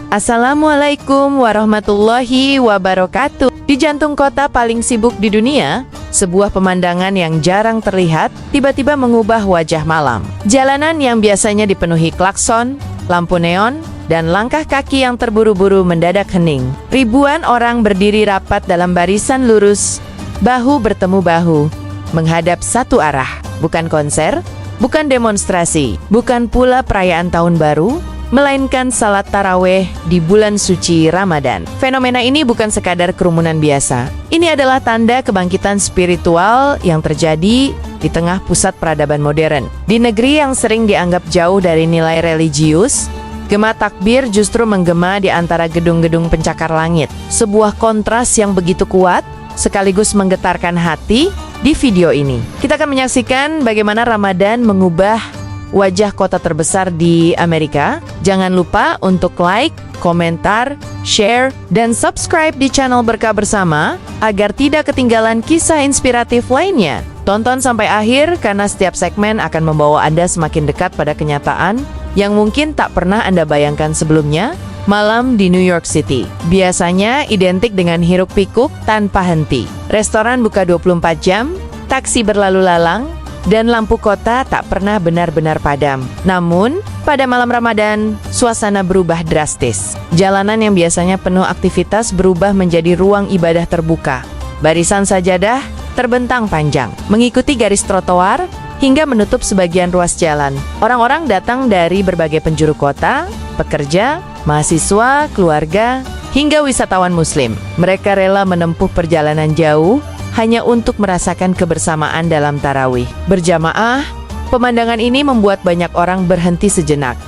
Assalamualaikum warahmatullahi wabarakatuh. Di jantung kota paling sibuk di dunia, sebuah pemandangan yang jarang terlihat tiba-tiba mengubah wajah malam. Jalanan yang biasanya dipenuhi klakson, lampu neon, dan langkah kaki yang terburu-buru mendadak hening. Ribuan orang berdiri rapat dalam barisan lurus, bahu bertemu bahu, menghadap satu arah. Bukan konser, bukan demonstrasi, bukan pula perayaan tahun baru, melainkan salat taraweh di bulan suci Ramadan. Fenomena ini bukan sekadar kerumunan biasa. Ini adalah tanda kebangkitan spiritual yang terjadi di tengah pusat peradaban modern. Di negeri yang sering dianggap jauh dari nilai religius, gema takbir justru menggema di antara gedung-gedung pencakar langit. Sebuah kontras yang begitu kuat, sekaligus menggetarkan hati di video ini. Kita akan menyaksikan bagaimana Ramadan mengubah wajah kota terbesar di Amerika. Jangan lupa untuk like, komentar, share, dan subscribe di channel Berkah Bersama agar tidak ketinggalan kisah inspiratif lainnya. Tonton sampai akhir karena setiap segmen akan membawa Anda semakin dekat pada kenyataan yang mungkin tak pernah Anda bayangkan sebelumnya. Malam di New York City biasanya identik dengan hiruk-pikuk tanpa henti. Restoran buka 24 jam, taksi berlalu lalang, dan lampu kota tak pernah benar-benar padam. Namun, pada malam Ramadan, suasana berubah drastis. Jalanan yang biasanya penuh aktivitas berubah menjadi ruang ibadah terbuka. Barisan sajadah terbentang panjang, mengikuti garis trotoar hingga menutup sebagian ruas jalan. Orang-orang datang dari berbagai penjuru kota, pekerja, mahasiswa, keluarga, hingga wisatawan muslim. Mereka rela menempuh perjalanan jauh hanya untuk merasakan kebersamaan dalam tarawih berjamaah. Pemandangan ini membuat banyak orang berhenti sejenak,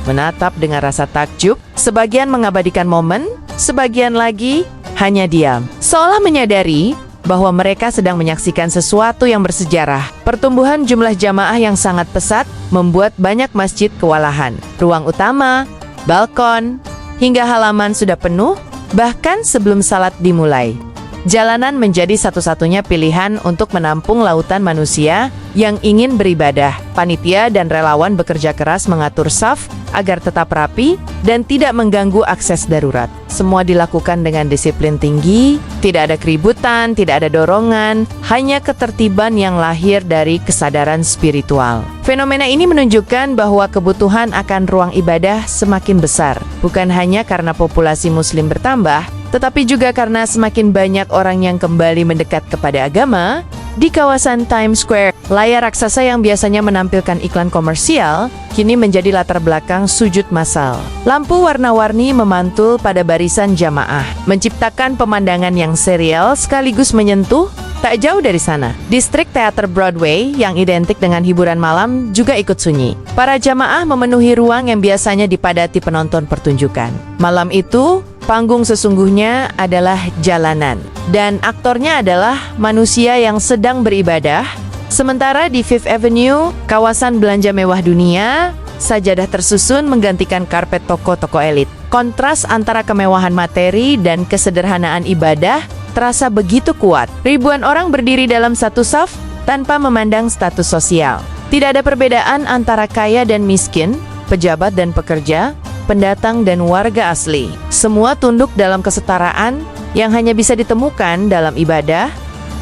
menatap dengan rasa takjub. Sebagian mengabadikan momen, sebagian lagi hanya diam, seolah menyadari bahwa mereka sedang menyaksikan sesuatu yang bersejarah. Pertumbuhan jumlah jamaah yang sangat pesat membuat banyak masjid kewalahan. Ruang utama, balkon, hingga halaman sudah penuh, bahkan sebelum salat dimulai. Jalanan menjadi satu-satunya pilihan untuk menampung lautan manusia yang ingin beribadah. Panitia dan relawan bekerja keras mengatur saf agar tetap rapi dan tidak mengganggu akses darurat. Semua dilakukan dengan disiplin tinggi, tidak ada keributan, tidak ada dorongan, hanya ketertiban yang lahir dari kesadaran spiritual. Fenomena ini menunjukkan bahwa kebutuhan akan ruang ibadah semakin besar, bukan hanya karena populasi muslim bertambah, tetapi juga karena semakin banyak orang yang kembali mendekat kepada agama. Di kawasan Times Square, layar raksasa yang biasanya menampilkan iklan komersial kini menjadi latar belakang sujud massal. Lampu warna-warni memantul pada barisan jamaah, menciptakan pemandangan yang serial sekaligus menyentuh. Tak jauh dari sana, distrik teater Broadway yang identik dengan hiburan malam juga ikut sunyi. Para jamaah memenuhi ruang yang biasanya dipadati penonton pertunjukan. Malam itu, panggung sesungguhnya adalah jalanan, dan aktornya adalah manusia yang sedang beribadah. Sementara di Fifth Avenue, kawasan belanja mewah dunia, sajadah tersusun menggantikan karpet toko-toko elit. Kontras antara kemewahan materi dan kesederhanaan ibadah terasa begitu kuat. Ribuan orang berdiri dalam satu saf tanpa memandang status sosial. Tidak ada perbedaan antara kaya dan miskin, pejabat dan pekerja, pendatang dan warga asli. Semua tunduk dalam kesetaraan yang hanya bisa ditemukan dalam ibadah.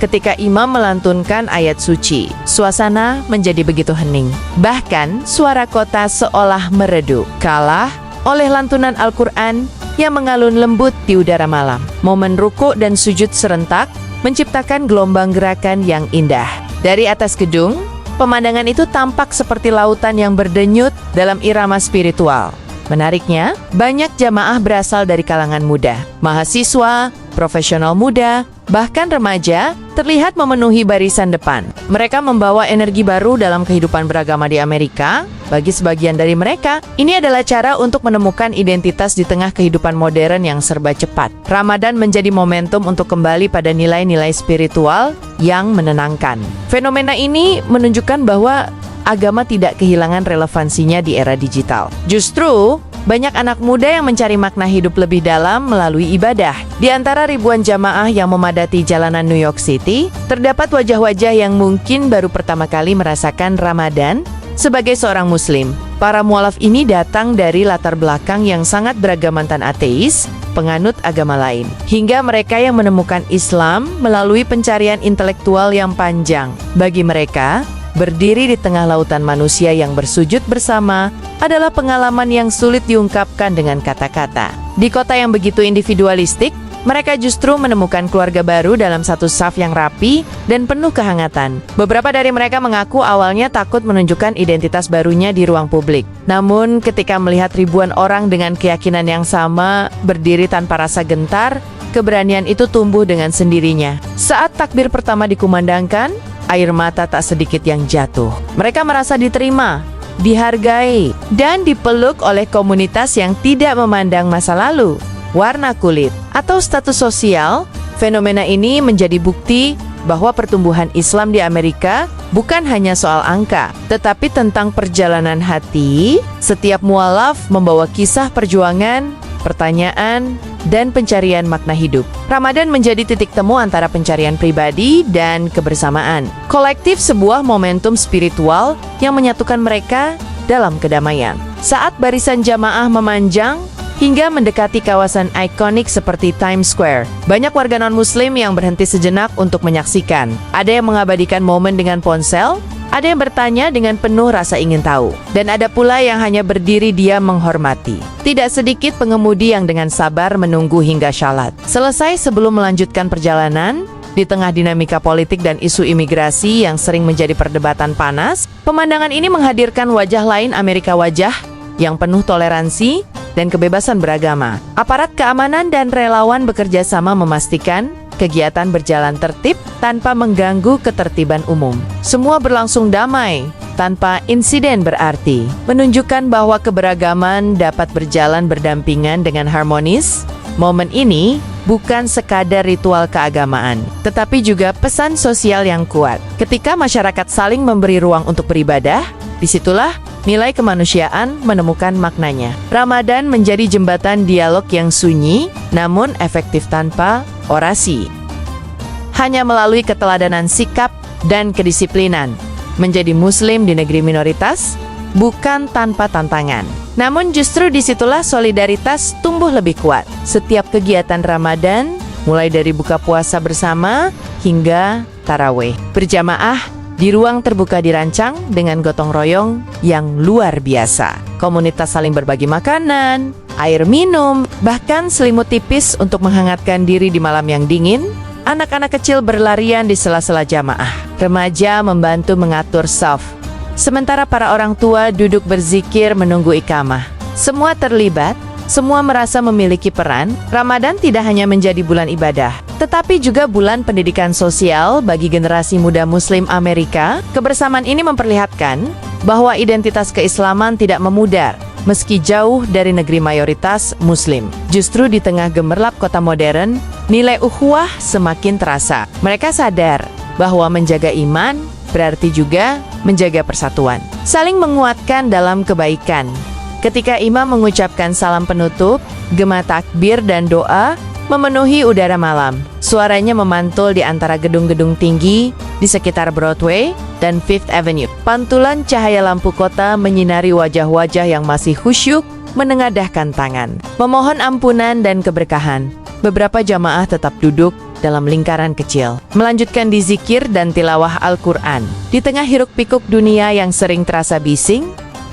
Ketika imam melantunkan ayat suci, suasana menjadi begitu hening. Bahkan suara kota seolah meredu, kalah oleh lantunan Al-Quran yang mengalun lembut di udara malam. Momen ruku dan sujud serentak menciptakan gelombang gerakan yang indah. Dari atas gedung, pemandangan itu tampak seperti lautan yang berdenyut dalam irama spiritual. Menariknya, banyak jamaah berasal dari kalangan muda, mahasiswa, profesional muda, bahkan remaja terlihat memenuhi barisan depan. Mereka membawa energi baru dalam kehidupan beragama di Amerika. Bagi sebagian dari mereka, ini adalah cara untuk menemukan identitas di tengah kehidupan modern yang serba cepat. Ramadan menjadi momentum untuk kembali pada nilai-nilai spiritual yang menenangkan. Fenomena ini menunjukkan bahwa agama tidak kehilangan relevansinya di era digital. Justru, banyak anak muda yang mencari makna hidup lebih dalam melalui ibadah. Di antara ribuan jamaah yang memadati jalanan New York City, terdapat wajah-wajah yang mungkin baru pertama kali merasakan Ramadan Sebagai seorang Muslim, para mualaf ini datang dari latar belakang yang sangat beragam, mantan ateis, penganut agama lain, hingga mereka yang menemukan Islam melalui pencarian intelektual yang panjang. Bagi mereka, berdiri di tengah lautan manusia yang bersujud bersama adalah pengalaman yang sulit diungkapkan dengan kata-kata. Di kota yang begitu individualistik, mereka justru menemukan keluarga baru dalam satu saf yang rapi dan penuh kehangatan. Beberapa dari mereka mengaku awalnya takut menunjukkan identitas barunya di ruang publik. Namun, ketika melihat ribuan orang dengan keyakinan yang sama berdiri tanpa rasa gentar, keberanian itu tumbuh dengan sendirinya. Saat takbir pertama dikumandangkan, air mata tak sedikit yang jatuh. Mereka merasa diterima, dihargai, dan dipeluk oleh komunitas yang tidak memandang masa lalu, warna kulit, atau status sosial. Fenomena ini menjadi bukti bahwa pertumbuhan Islam di Amerika bukan hanya soal angka, tetapi tentang perjalanan hati. Setiap mualaf membawa kisah perjuangan, pertanyaan, dan pencarian makna hidup. Ramadan menjadi titik temu antara pencarian pribadi dan kebersamaan kolektif, sebuah momentum spiritual yang menyatukan mereka dalam kedamaian. Saat barisan jamaah memanjang hingga mendekati kawasan ikonik seperti Times Square, banyak warga non-muslim yang berhenti sejenak untuk menyaksikan. Ada yang mengabadikan momen dengan ponsel, ada yang bertanya dengan penuh rasa ingin tahu, dan ada pula yang hanya berdiri diam menghormati. Tidak sedikit pengemudi yang dengan sabar menunggu hingga syalat selesai sebelum melanjutkan perjalanan. Di tengah dinamika politik dan isu imigrasi yang sering menjadi perdebatan panas, pemandangan ini menghadirkan wajah lain Amerika, wajah yang penuh toleransi dan kebebasan beragama. Aparat keamanan dan relawan bekerja sama memastikan kegiatan berjalan tertib tanpa mengganggu ketertiban umum. Semua berlangsung damai, tanpa insiden berarti, menunjukkan bahwa keberagaman dapat berjalan berdampingan dengan harmonis. Momen ini bukan sekadar ritual keagamaan, tetapi juga pesan sosial yang kuat. Ketika masyarakat saling memberi ruang untuk beribadah, disitulah nilai kemanusiaan menemukan maknanya. Ramadan menjadi jembatan dialog yang sunyi, namun efektif tanpa orasi. Hanya melalui keteladanan sikap dan kedisiplinan, menjadi Muslim di negeri minoritas bukan tanpa tantangan. Namun justru disitulah solidaritas tumbuh lebih kuat. Setiap kegiatan Ramadan, mulai dari buka puasa bersama hingga tarawih berjamaah, di ruang terbuka dirancang dengan gotong royong yang luar biasa. Komunitas saling berbagi makanan, air minum, bahkan selimut tipis untuk menghangatkan diri di malam yang dingin. Anak-anak kecil berlarian di sela-sela jamaah. Remaja membantu mengatur shaf, sementara para orang tua duduk berzikir menunggu iqamah. Semua terlibat, semua merasa memiliki peran. Ramadan tidak hanya menjadi bulan ibadah, tetapi juga bulan pendidikan sosial bagi generasi muda Muslim Amerika. Kebersamaan ini memperlihatkan bahwa identitas keislaman tidak memudar, meski jauh dari negeri mayoritas Muslim. Justru di tengah gemerlap kota modern, nilai ukhuwah semakin terasa. Mereka sadar bahwa menjaga iman berarti juga menjaga persatuan, saling menguatkan dalam kebaikan. Ketika imam mengucapkan salam penutup, gema takbir dan doa memenuhi udara malam. Suaranya memantul di antara gedung-gedung tinggi di sekitar Broadway dan Fifth Avenue. Pantulan cahaya lampu kota menyinari wajah-wajah yang masih khusyuk, menengadahkan tangan, memohon ampunan dan keberkahan. Beberapa jamaah tetap duduk dalam lingkaran kecil, melanjutkan dizikir dan tilawah Al-Quran. Di tengah hiruk-pikuk dunia yang sering terasa bising,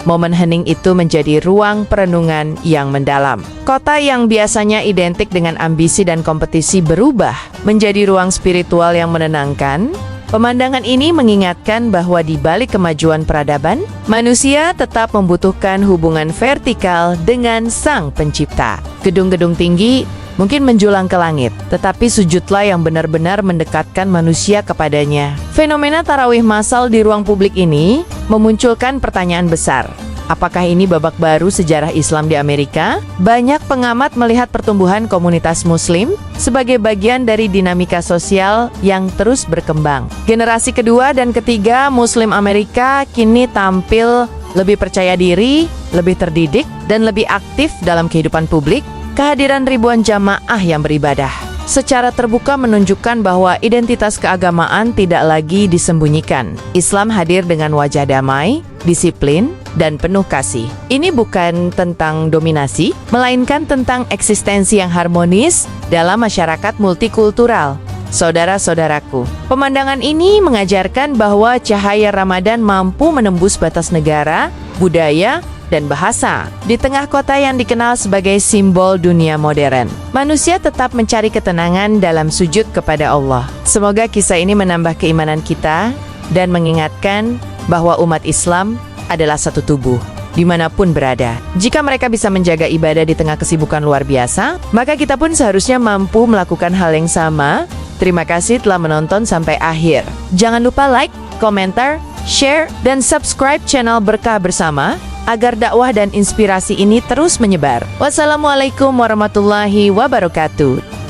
momen hening itu menjadi ruang perenungan yang mendalam. Kota yang biasanya identik dengan ambisi dan kompetisi berubah menjadi ruang spiritual yang menenangkan. Pemandangan ini mengingatkan bahwa di balik kemajuan peradaban, manusia tetap membutuhkan hubungan vertikal dengan Sang Pencipta. Gedung-gedung tinggi mungkin menjulang ke langit, tetapi sujudlah yang benar-benar mendekatkan manusia kepadanya. Fenomena tarawih massal di ruang publik ini memunculkan pertanyaan besar. Apakah ini babak baru sejarah Islam di Amerika? Banyak pengamat melihat pertumbuhan komunitas Muslim sebagai bagian dari dinamika sosial yang terus berkembang. Generasi kedua dan ketiga Muslim Amerika kini tampil lebih percaya diri, lebih terdidik, dan lebih aktif dalam kehidupan publik. Kehadiran ribuan jamaah yang beribadah secara terbuka menunjukkan bahwa identitas keagamaan tidak lagi disembunyikan. Islam hadir dengan wajah damai, disiplin, dan penuh kasih. Ini bukan tentang dominasi, melainkan tentang eksistensi yang harmonis dalam masyarakat multikultural. Saudara-saudaraku, pemandangan ini mengajarkan bahwa cahaya Ramadan mampu menembus batas negara, budaya, dan bahasa. Di tengah kota yang dikenal sebagai simbol dunia modern, manusia tetap mencari ketenangan dalam sujud kepada Allah. Semoga kisah ini menambah keimanan kita dan mengingatkan bahwa umat Islam adalah satu tubuh, dimanapun berada. Jika mereka bisa menjaga ibadah di tengah kesibukan luar biasa, maka kita pun seharusnya mampu melakukan hal yang sama. Terima kasih telah menonton sampai akhir. Jangan lupa like, komentar, share, dan subscribe channel Berkah Bersama agar dakwah dan inspirasi ini terus menyebar. Wassalamualaikum warahmatullahi wabarakatuh.